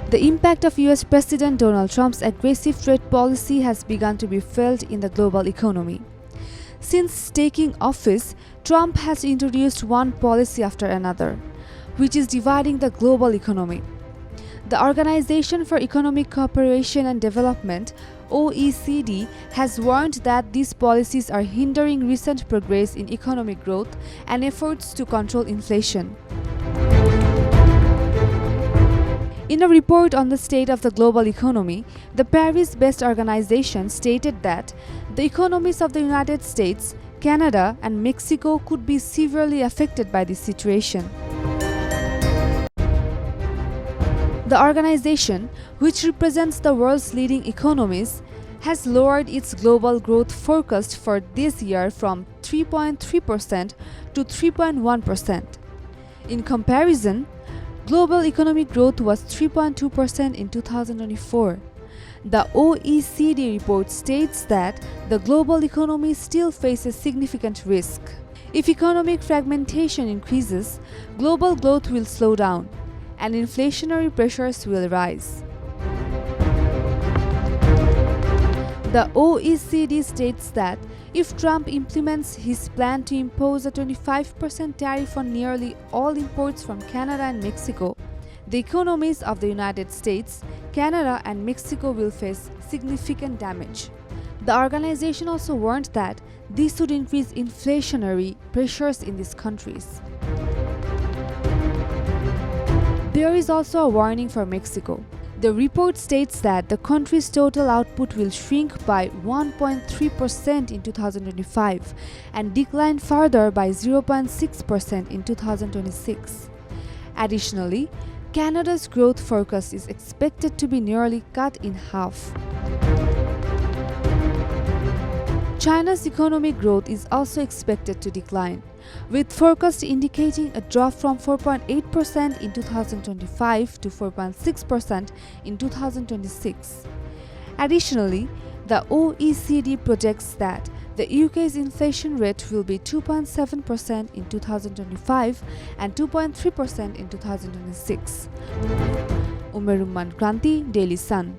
The impact of US President Donald Trump's aggressive trade policy has begun to be felt in the global economy. Since taking office, Trump has introduced one policy after another, which is dividing the global economy. The Organization for Economic Cooperation and Development, OECD, has warned that these policies are hindering recent progress in economic growth and efforts to control inflation. In a report on the state of the global economy, the Paris-based organization stated that the economies of the United States, Canada, and Mexico could be severely affected by this situation. The organization, which represents the world's leading economies, has lowered its global growth forecast for this year from 3.3% to 3.1%. In comparison, global economic growth was 3.2% in 2024. The OECD report states that the global economy still faces significant risk. If economic fragmentation increases, global growth will slow down, and inflationary pressures will rise. The OECD states that if Trump implements his plan to impose a 25% tariff on nearly all imports from Canada and Mexico, the economies of the United States, Canada, and Mexico will face significant damage. The organization also warned that this would increase inflationary pressures in these countries. There is also a warning for Mexico. The report states that the country's total output will shrink by 1.3% in 2025 and decline further by 0.6% in 2026. Additionally, Canada's growth forecast is expected to be nearly cut in half. China's economic growth is also expected to decline, with forecasts indicating a drop from 4.8% in 2025 to 4.6% in 2026. Additionally, the OECD projects that the UK's inflation rate will be 2.7% in 2025 and 2.3% in 2026. Umerumman Kranti, Daily Sun.